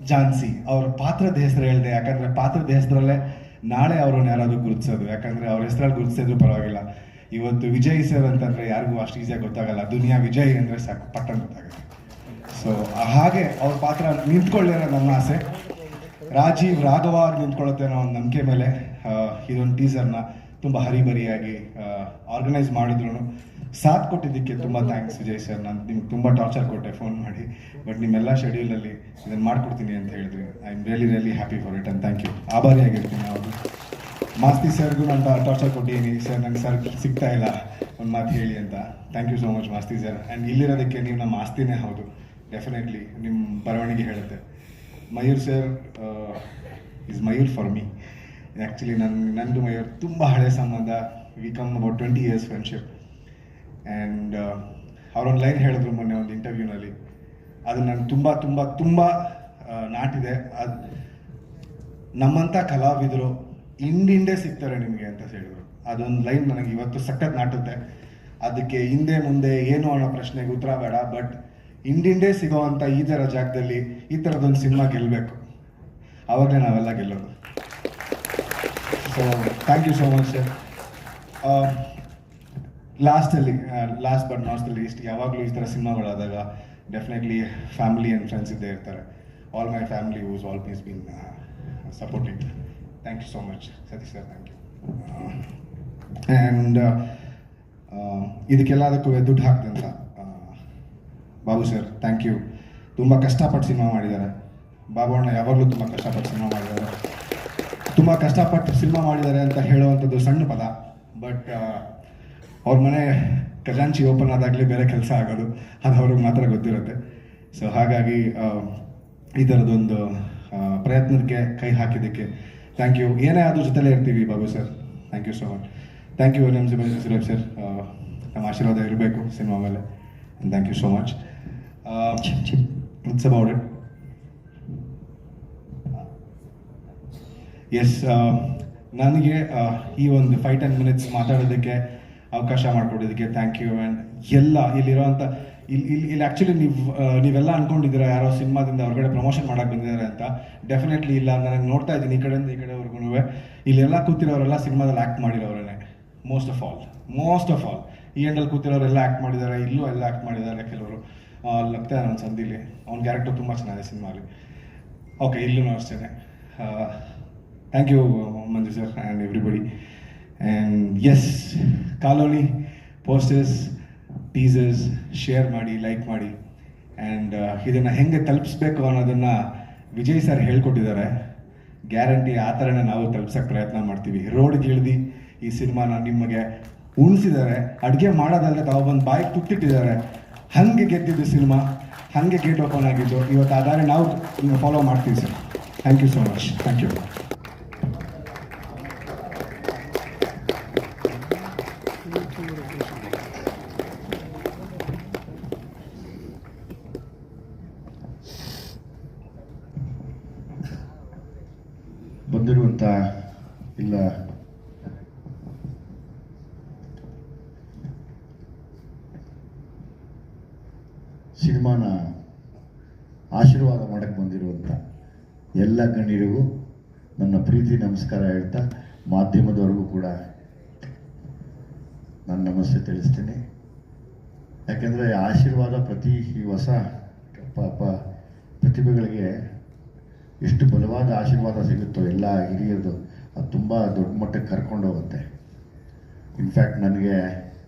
Jhansi. ಅವ್ರ ಪಾತ್ರದ ಹೆಸರು ಹೇಳಿದೆ, ಯಾಕಂದರೆ ಪಾತ್ರದ ಹೆಸರಲ್ಲೇ ನಾಳೆ ಅವ್ರನ್ನ ಯಾರಾದರೂ ಗುರುತಿಸೋದು. ಯಾಕಂದರೆ ಅವ್ರ ಹೆಸರಲ್ಲಿ ಗುರುತಿಸಿದ್ರು ಪರವಾಗಿಲ್ಲ. ಇವತ್ತು ವಿಜಯ್ ಸರ್ ಅಂತಂದರೆ ಯಾರಿಗೂ ಅಷ್ಟು ಈಸಿಯಾಗಿ ಗೊತ್ತಾಗಲ್ಲ. ದುನಿಯಾ ವಿಜಯ್ ಅಂದರೆ ಸಾಕು, ಪಟ್ಟಣ ಗೊತ್ತಾಗುತ್ತೆ. ಸೊ ಹಾಗೆ ಅವ್ರ ಪಾತ್ರ ನಿಂತ್ಕೊಳ್ಳಿರೋ ನನ್ನ ಆಸೆ. ರಾಜೀವ್ ರಾಘವಾಗಿ ನಿಂತ್ಕೊಳ್ಳುತ್ತೆ ಅನ್ನೋ ಒಂದು ನಂಬಿಕೆ ಮೇಲೆ ಇದೊಂದು ಟೀಸರ್ನ ತುಂಬ ಹರಿಬರಿಯಾಗಿ ಆರ್ಗನೈಸ್ ಮಾಡಿದ್ರು. ಸಾಥ್ ಕೊಟ್ಟಿದ್ದಕ್ಕೆ ತುಂಬ ಥ್ಯಾಂಕ್ಸ್ ವಿಜಯ್ ಸರ್. ನಾನು ನಿಮ್ಗೆ ತುಂಬ ಟಾರ್ಚರ್ ಕೊಟ್ಟೆ ಫೋನ್ ಮಾಡಿ, ಬಟ್ ನಿಮ್ಮೆಲ್ಲ ಶೆಡ್ಯೂಲಲ್ಲಿ ಇದನ್ನು ಮಾಡ್ಕೊಡ್ತೀನಿ ಅಂತ ಹೇಳಿದ್ರಿ. I am really happy for it and thank you. ಆಭಾರಿಯಾಗಿರ್ತೀನಿ. ಅವರು ಮಾಸ್ತಿ ಸರ್ಗೂ ನಾನು ಟಾರ್ಚರ್ ಕೊಟ್ಟಿದ್ದೀನಿ, ಸರ್ ನಂಗೆ ಸರ್ ಸಿಗ್ತಾ ಇಲ್ಲ, ಒಂದು ಮಾತು ಹೇಳಿ ಅಂತ. Thank you so much Masti sir. And ಇಲ್ಲಿರೋದಕ್ಕೆ ನೀವು ನಮ್ಮ ಆಸ್ತಿನೇ ಹೌದು. ಡೆಫಿನೆಟ್ಲಿ ನಿಮ್ಮ ಬರವಣಿಗೆ ಹೇಳುತ್ತೆ. Mayur sir is Mayur for me. Actually ನಂದು ಮಯೂರ್ ತುಂಬ ಹಳೆ ಸಂಬಂಧ. We come about 20 years friendship. And ಅವರೊಂದು ಲೈನ್ ಹೇಳಿದ್ರು ಮೊನ್ನೆ ಒಂದು ಇಂಟರ್ವ್ಯೂನಲ್ಲಿ, ಅದು ನನಗೆ ತುಂಬ ತುಂಬ ತುಂಬ ನಾಟಿದೆ. ಅದು ನಮ್ಮಂಥ ಕಲಾವಿದರು ಹಿಂದೆ ಸಿಗ್ತಾರೆ ನಿಮಗೆ ಅಂತ ಹೇಳಿದರು. ಅದೊಂದು ಲೈನ್ ನನಗೆ ಇವತ್ತು ಸಖತ್ ನಾಟುತ್ತೆ. ಅದಕ್ಕೆ ಹಿಂದೆ ಮುಂದೆ ಏನು ಅನ್ನೋ ಪ್ರಶ್ನೆಗೆ ಉತ್ತರ ಬೇಡ, ಬಟ್ ಹಿಂದೆ ಸಿಗೋವಂಥ ಈ ಥರ ಜಾಗದಲ್ಲಿ ಈ ಥರದೊಂದು ಸಿನಿಮಾ ಗೆಲ್ಲಬೇಕು. ಆವಾಗಲೇ ನಾವೆಲ್ಲ ಗೆಲ್ಲೋದು. So thank you so much sir. Last but not the least, ಯಾವಾಗಲೂ ಈ ಥರ ಸಿನಿಮಾಗಳಾದಾಗ ಡೆಫಿನೆಟ್ಲಿ ಫ್ಯಾಮಿಲಿ ಆ್ಯಂಡ್ ಫ್ರೆಂಡ್ಸ್ ಇದ್ದೇ ಇರ್ತಾರೆ. All my family who's always been supporting. Thank you so much Satish sir. Thank you. And ಇದಕ್ಕೆಲ್ಲದಕ್ಕೂ ದುಡ್ಡು ಹಾಕ್ದಂತ ಬಾಬು ಸರ್, ಥ್ಯಾಂಕ್ ಯು. ತುಂಬ ಕಷ್ಟಪಟ್ಟು ಸಿನಿಮಾ ಮಾಡಿದ್ದಾರೆ. ಬಾಬು ಅಣ್ಣ ಯಾವಾಗಲೂ ತುಂಬ ಕಷ್ಟಪಟ್ಟು ಸಿನಿಮಾ ಮಾಡಿದ್ದಾರೆ. ತುಂಬ ಕಷ್ಟಪಟ್ಟು ಸಿನಿಮಾ ಮಾಡಿದ್ದಾರೆ ಅಂತ ಹೇಳುವಂಥದ್ದು ಸಣ್ಣ ಪದ, ಬಟ್ ಅವ್ರ ಮನೆ ಖಜಾಂಚಿ ಓಪನ್ ಆದಾಗಲೇ ಬೇರೆ ಕೆಲಸ ಆಗೋದು, ಅದು ಅವ್ರಿಗೆ ಮಾತ್ರ ಗೊತ್ತಿರುತ್ತೆ. ಸೊ ಹಾಗಾಗಿ ಈ ಥರದೊಂದು ಪ್ರಯತ್ನಕ್ಕೆ ಕೈ ಹಾಕಿದ್ದಕ್ಕೆ ಥ್ಯಾಂಕ್ ಯು. ಏನೇ ಆದರೂ ಜೊತೆಲೇ ಇರ್ತೀವಿ Babu sir. Thank you so much. Thank you M Suresh sir. ನಮ್ಮ ಆಶೀರ್ವಾದ ಇರಬೇಕು ಸಿನಿಮಾ ಮೇಲೆ. Thank you so much. It's about it. Yes, ನನಗೆ ಈ ಒಂದು 5-10 minutes ಮಾತಾಡೋದಕ್ಕೆ ಅವಕಾಶ ಮಾಡಿಕೊಡೋದಕ್ಕೆ ಥ್ಯಾಂಕ್ ಯು. ಆ್ಯಂಡ್ ಎಲ್ಲ ಇಲ್ಲಿರೋವಂಥ ಇಲ್ಲಿ ಆ್ಯಕ್ಚುಲಿ ನೀವೆಲ್ಲ ಅಂದ್ಕೊಂಡಿದ್ದೀರಾ ಯಾರೋ ಸಿನಿಮಾದಿಂದ ಹೊರಗಡೆ ಪ್ರಮೋಷನ್ ಮಾಡೋಕ್ಕೆ ಬಂದಿದ್ದಾರೆ ಅಂತ. ಡೆಫಿನೆಟ್ಲಿ ಇಲ್ಲ. ನನಗೆ ನೋಡ್ತಾ ಇದ್ದೀನಿ ಈ ಕಡೆಯಿಂದ ಈ ಕಡೆವರೆಗೂ ಇಲ್ಲೆಲ್ಲ ಕೂತಿರೋರೆಲ್ಲ ಸಿನಿಮಾದಲ್ಲಿ ಆ್ಯಕ್ಟ್ ಮಾಡಿರೋರೇ. ಮೋಸ್ಟ್ ಆಫ್ ಆಲ್ ಈ ಎಂಡಲ್ಲಿ ಕೂತಿರೋರೆಲ್ಲ ಆ್ಯಕ್ಟ್ ಮಾಡಿದ್ದಾರೆ, ಇಲ್ಲೂ ಎಲ್ಲ ಆ್ಯಕ್ಟ್ ಮಾಡಿದ್ದಾರೆ. ಕೆಲವರು ಲಗ್ತಾ ನನ್ನ ಸಂದಿಲಿ ಅವ್ನ ಕ್ಯಾರೆಕ್ಟರ್ ತುಂಬ ಚೆನ್ನಾಗಿದೆ ಸಿನಿಮಾಲಿ. ಓಕೆ, ಇಲ್ಲೂ ಅಷ್ಟೇ. Thank you Manju sir and everybody. And yes, colony posters, teasers share ಮಾಡಿ, ಲೈಕ್ ಮಾಡಿ. ಆ್ಯಂಡ್ ಇದನ್ನು ಹೆಂಗೆ ತಲುಪಿಸ್ಬೇಕು ಅನ್ನೋದನ್ನು ವಿಜಯ್ ಸರ್ ಹೇಳ್ಕೊಟ್ಟಿದ್ದಾರೆ. ಗ್ಯಾರಂಟಿ ಆ ಥರನೇ ನಾವು ತಲುಪ್ಸೋಕ್ಕೆ ಪ್ರಯತ್ನ ಮಾಡ್ತೀವಿ. ರೋಡ್ಗೆ ಇಳಿದು ಈ ಸಿನಿಮಾನ ನಿಮಗೆ ಉಳಿಸಿದ್ದಾರೆ. ಅಡುಗೆ ಮಾಡೋದಲ್ಲದೆ ತಾವೊಂದು ಬಾಯಿಗೆ ತುತ್ತಿಟ್ಟಿದ್ದಾರೆ. ಹಾಗೆ ಗೆದ್ದಿದ್ದು ಸಿನಿಮಾ, ಹಾಗೆ ಗೇಟ್ ಓಪನ್ ಆಗಿದ್ದು. ಇವತ್ತು ಆ ದಾರಿ ನಾವು ಫಾಲೋ ಮಾಡ್ತೀವಿ sir. Thank you so much. Thank you. ಅಂತ ಇಲ್ಲ ಸಿನಿಮಾನ ಆಶೀರ್ವಾದ ಮಾಡಕ್ಕೆ ಬಂದಿರುವಂಥ ಎಲ್ಲ ಗಣ್ಯರಿಗೂ ನನ್ನ ಪ್ರೀತಿ ನಮಸ್ಕಾರ ಹೇಳ್ತಾ ಮಾಧ್ಯಮದವ್ರಿಗೂ ಕೂಡ ನಾನು ನಮಸ್ತೆ ತಿಳಿಸ್ತೀನಿ. ಯಾಕೆಂದರೆ ಆಶೀರ್ವಾದ ಪ್ರತಿ ಈ ಹೊಸ ಪ್ರತಿಭೆಗಳಿಗೆ ಎಷ್ಟು ಬಲವಾದ ಆಶೀರ್ವಾದ ಸಿಗುತ್ತೋ ಎಲ್ಲ ಹಿರಿಯರದು ಅದು ತುಂಬ ದೊಡ್ಡ ಮಟ್ಟಕ್ಕೆ ಕರ್ಕೊಂಡು ಹೋಗುತ್ತೆ. ಇನ್ಫ್ಯಾಕ್ಟ್ ನನಗೆ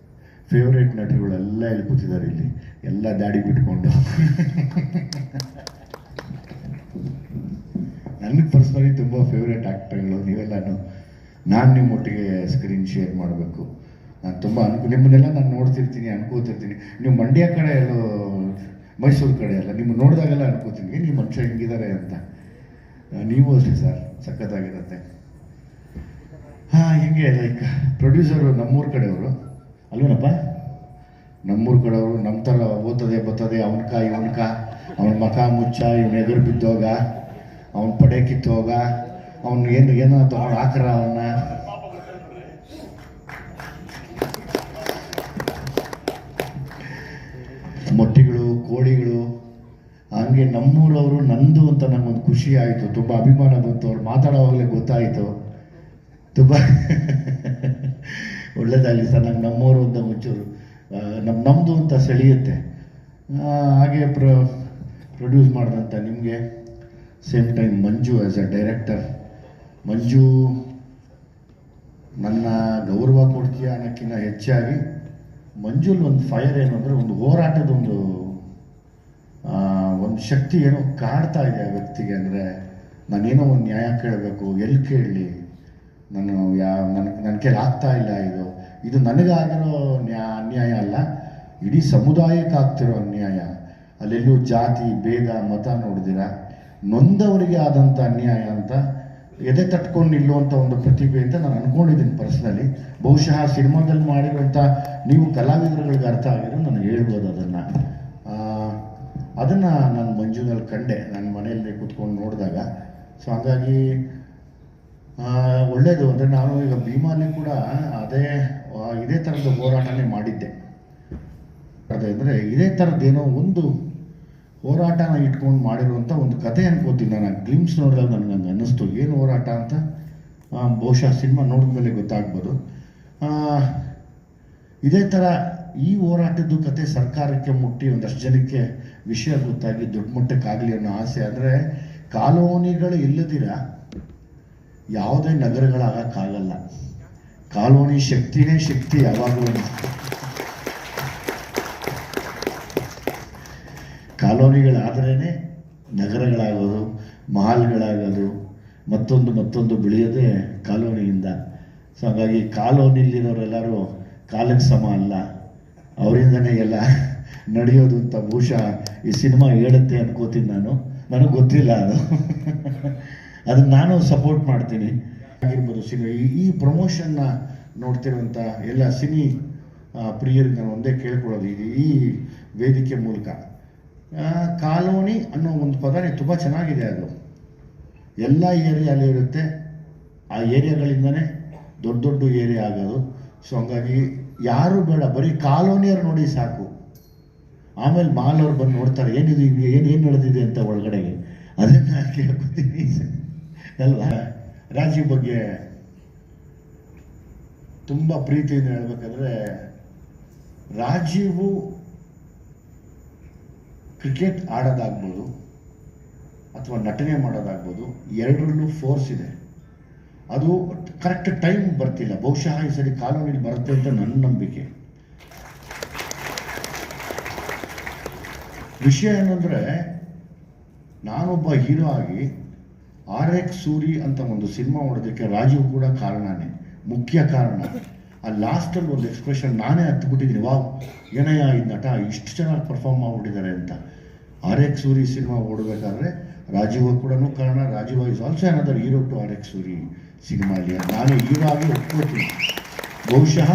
ಫೇವ್ರೇಟ್ ನಟರುಗಳೆಲ್ಲ ಇಲ್ಲಿ ಕೂತಿದ್ದಾರೆ, ಇಲ್ಲಿ ಎಲ್ಲ ದಾಡಿ ಬಿಟ್ಕೊಂಡು. ನನಗೆ ಪರ್ಸ್ನಲಿ ತುಂಬ ಫೇವ್ರೇಟ್ ಆ್ಯಕ್ಟರ್ಗಳು ನೀವೆಲ್ಲನೂ. ನಾನು ನಿಮ್ಮೊಟ್ಟಿಗೆ ಸ್ಕ್ರೀನ್ ಶೇರ್ ಮಾಡಬೇಕು. ನಾನು ತುಂಬ ನಿಮ್ಮನ್ನೆಲ್ಲ ನಾನು ನೋಡ್ತಿರ್ತೀನಿ, ಅನ್ಕೋತಿರ್ತೀನಿ. ನೀವು ಮಂಡ್ಯ ಕಡೆ ಎಲ್ಲೋ ಮೈಸೂರು ಕಡೆ ಎಲ್ಲ ನಿಮ್ಮ ನೋಡಿದಾಗೆಲ್ಲ ಅನ್ಕೋತೀನಿ ನೀವು ಮನುಷ್ಯ ಹೆಂಗಿದ್ದಾರೆ ಅಂತ. ನೀವು ಅಷ್ಟೇ ಸರ್, ಸಖತ್ತಾಗಿರುತ್ತೆ. ಹಿಂಗೆ ಲೈಕ್ ಪ್ರೊಡ್ಯೂಸರು ನಮ್ಮೂರ ಕಡೆಯವರು ಅಲ್ವೇನಪ್ಪ, ನಮ್ಮೂರ ಕಡೆಯವರು ನಮ್ಮ ಥರ ಓದ್ತದೆ ಬರ್ತದೆ ಅವನ್ಕ ಇವನ್ಕ, ಅವನ ಮಖ ಮುಚ್ಚ, ಇವನ ಎದುರು ಬಿದ್ದೋಗ, ಅವನ ಪಡೆ ಕಿತ್ತೋಗ, ಅವನು ಏನೋ ತಗೊಂಡು ಹಾಕ್ರ ಅವನ್ನ. ಮೊಟ್ಟೆಗಳು, ಕೋಳಿಗಳು, ಹಂಗೆ ನಮ್ಮೂರವರು ನಂದು ಅಂತ ನಮಗೊಂದು ಖುಷಿ ಆಯಿತು, ತುಂಬ ಅಭಿಮಾನ ಬಂತು. ಅವ್ರು ಮಾತಾಡೋವಾಗಲೇ ಗೊತ್ತಾಯಿತು. ತುಂಬ ಒಳ್ಳೇದಾಗಲಿ ಸರ್. ನಂಗೆ ನಮ್ಮೂರು ಅಂತ ಮುಂಚೂರು ನಮ್ಮದು ಅಂತ ಸೆಳೆಯುತ್ತೆ. ಹಾಗೆ ಪ್ರೊಡ್ಯೂಸ್ ಮಾಡಿದಂಥ ನಿಮಗೆ same time Manju as a director. Manju ನನ್ನ ಗೌರವ ಕೊಡ್ತೀಯ ಅನ್ನೋಕ್ಕಿಂತ ಹೆಚ್ಚಾಗಿ ಮಂಜುಲ್ ಒಂದು ಫೈರ್ ಏನು ಅಂದರೆ ಒಂದು ಹೋರಾಟದ ಒಂದು ಶಕ್ತಿ ಏನೋ ಕಾಡ್ತಾ ಇದೆ ಆ ವ್ಯಕ್ತಿಗೆ. ಅಂದರೆ ನಾನೇನೋ ಒಂದು ನ್ಯಾಯ ಕೇಳಬೇಕು, ಎಲ್ಲಿ ಕೇಳಲಿ, ನನ್ನ ಕೈಲಿ ಆಗ್ತಾ ಇಲ್ಲ. ಇದು ನನಗಾಗಿರೋ ಅನ್ಯಾಯ ಅಲ್ಲ, ಇಡೀ ಸಮುದಾಯಕ್ಕೆ ಆಗ್ತಿರೋ ಅನ್ಯಾಯ. ಅಲ್ಲೆಲ್ಲೂ ಜಾತಿ ಭೇದ ಮತ ನೋಡಿದಿರ, ನೊಂದವರಿಗೆ ಆದಂಥ ಅನ್ಯಾಯ ಅಂತ ಎದೆ ತಟ್ಕೊಂಡು ನಿಲ್ಲುವಂಥ ಒಂದು ಪ್ರತಿಭೆ ಅಂತ ನಾನು ಅಂದ್ಕೊಂಡಿದ್ದೀನಿ ಪರ್ಸ್ನಲಿ. ಬಹುಶಃ ಸಿನಿಮಾದಲ್ಲಿ ಮಾಡಿರುವಂಥ ನೀವು ಕಲಾವಿದರುಗಳಿಗೆ ಅರ್ಥ ಆಗಿರೋ ನನಗೆ ಹೇಳ್ಬೋದು ಅದನ್ನು ನಾನು ಮಂಜುನಲ್ಲಿ ಕಂಡೆ ನನ್ನ ಮನೆಯಲ್ಲಿ ಕೂತ್ಕೊಂಡು ನೋಡಿದಾಗ. ಸೊ ಹಾಗಾಗಿ ಒಳ್ಳೆಯದು. ಅಂದರೆ ನಾನು ಈಗ ಭೀಮಾಲಿ ಕೂಡ ಇದೇ ಥರದ ಹೋರಾಟನೇ ಮಾಡಿದ್ದೆ. ಅಂದರೆ ಇದೇ ಥರದ್ದೇನೋ ಒಂದು ಹೋರಾಟನ ಇಟ್ಕೊಂಡು ಮಾಡಿರುವಂಥ ಒಂದು ಕತೆ ಅನ್ಕೋತೀನಿ ನಾನು. ಗ್ಲಿಮ್ಸ್ ನೋಡಿದಾಗ ನನಗೆ ಅನ್ನಿಸ್ತು ಏನು ಹೋರಾಟ ಅಂತ. ಬಹುಶಃ ಸಿನಿಮಾ ನೋಡಿದ ಮೇಲೆ ಗೊತ್ತಾಗ್ಬೋದು. ಇದೇ ಥರ ಈ ಹೋರಾಟದ್ದು ಕತೆ ಸರ್ಕಾರಕ್ಕೆ ಮುಟ್ಟಿ ಒಂದಷ್ಟು ಜನಕ್ಕೆ ವಿಷಯ ಗೊತ್ತಾಗಿ ದೊಡ್ಡ ಮಟ್ಟಕ್ಕಾಗಲಿ ಅನ್ನೋ ಆಸೆ. ಆದರೆ ಕಾಲೋನಿಗಳು ಇಲ್ಲದಿರ ಯಾವುದೇ ನಗರಗಳಾಗಕ್ಕಾಗಲ್ಲ. ಕಾಲೋನಿ ಶಕ್ತಿನೇ ಶಕ್ತಿ ಯಾವಾಗಲೂ. ಕಾಲೋನಿಗಳಾದ್ರೇ ನಗರಗಳಾಗೋದು, ಮಹಾಲ್ಗಳಾಗೋದು, ಮತ್ತೊಂದು ಬೆಳೆಯೋದೇ ಕಾಲೋನಿಯಿಂದ. ಸೊ ಹಾಗಾಗಿ ಕಾಲೋನಿಲಿರೋರೆಲ್ಲರೂ ಕಾಲಕ್ಕೆ ಸಮ ಅಲ್ಲ, ಅವರಿಂದನೇ ಎಲ್ಲ ನಡೆಯೋದು ಅಂತ ಬಹುಶಃ ಈ ಸಿನಿಮಾ ಹೇಳುತ್ತೆ ಅನ್ಕೋತೀನಿ ನಾನು. ನನಗೆ ಗೊತ್ತಿಲ್ಲ ಅದನ್ನು ನಾನು ಸಪೋರ್ಟ್ ಮಾಡ್ತೀನಿ. ಆಗಿರ್ಬೋದು ಈ ಪ್ರಮೋಷನ್ನ ನೋಡ್ತಿರುವಂಥ ಎಲ್ಲ ಸಿನಿ ಪ್ರಿಯರಿಗೆ ನಾನು ಒಂದೇ ಕೇಳ್ಕೊಳ್ಳೋದು ಈ ವೇದಿಕೆ ಮೂಲಕ, ಕಾಲೋನಿ ಅನ್ನೋ ಒಂದು ಪದನೇ ತುಂಬ ಚೆನ್ನಾಗಿದೆ. ಅದು ಎಲ್ಲ ಏರಿಯಾಲಿ ಇರುತ್ತೆ, ಆ ಏರಿಯಾಗಳಿಂದನೇ ದೊಡ್ಡ ದೊಡ್ಡ ಏರಿಯಾ ಆಗೋದು. ಸೊ ಹಂಗಾಗಿ ಯಾರು ಬೇಡ, ಬರೀ ಕಾಲೋನಿಯವ್ರು ನೋಡಿ ಸಾಕು. ಆಮೇಲೆ ಮಾಲವ್ರು ಬಂದು ನೋಡ್ತಾರೆ ಏನಿದು ಏನು ನಡೆದಿದೆ ಅಂತ ಒಳಗಡೆಗೆ. ಅದನ್ನು ನಾನು ಕೇಳ್ಕೊತೀನಿ ಅಲ್ವಾ. ರಾಜೀವ್ ಬಗ್ಗೆ ತುಂಬ ಪ್ರೀತಿಯಿಂದ ಹೇಳ್ಬೇಕಂದ್ರೆ, ರಾಜೀವು ಕ್ರಿಕೆಟ್ ಆಡೋದಾಗ್ಬೋದು ಅಥವಾ ನಟನೆ ಮಾಡೋದಾಗ್ಬೋದು, ಎರಡರಲ್ಲೂ ಫೋರ್ಸ್ ಇದೆ. ಅದು ಕರೆಕ್ಟ್ ಟೈಮ್ ಬರ್ತಿಲ್ಲ. ಬಹುಶಃ ಈ ಸರಿ ಕಾಲೋನಿಲಿ ಬರುತ್ತೆ ಅಂತ ನನ್ನ ನಂಬಿಕೆ. ವಿಷಯ ಏನಂದರೆ, ನಾನೊಬ್ಬ ಹೀರೋ ಆಗಿ RX ಸೂರಿ ಅಂತ ಒಂದು ಸಿನಿಮಾ ಮಾಡೋದಕ್ಕೆ ರಾಜೀವ್ ಕೂಡ ಕಾರಣನೇ, ಮುಖ್ಯ ಕಾರಣ. ಆ ಲಾಸ್ಟಲ್ಲಿ ಒಂದು ಎಕ್ಸ್ಪ್ರೆಷನ್ ನಾನೇ ಹತ್ಬಿಟ್ಟಿದ್ದೀನಿ, ವಾವ್ ಏನಯ್ಯ ಈ ನಟ ಇಷ್ಟು ಚೆನ್ನಾಗಿ ಪರ್ಫಾರ್ಮ್ ಮಾಡಿಬಿಟ್ಟಿದ್ದಾರೆ ಅಂತ. RX ಸೂರಿ ಸಿನಿಮಾ ಓಡಬೇಕಾದ್ರೆ ರಾಜೀವ್ ಕೂಡ ಕಾರಣ. Rajeev is also another hero to RX Suri ಸಿನಿಮಾಲಿ. ನಾನು ಹೀರೋ ಆಗಿ ಒಪ್ಕೋತೀನಿ. ಬಹುಶಃ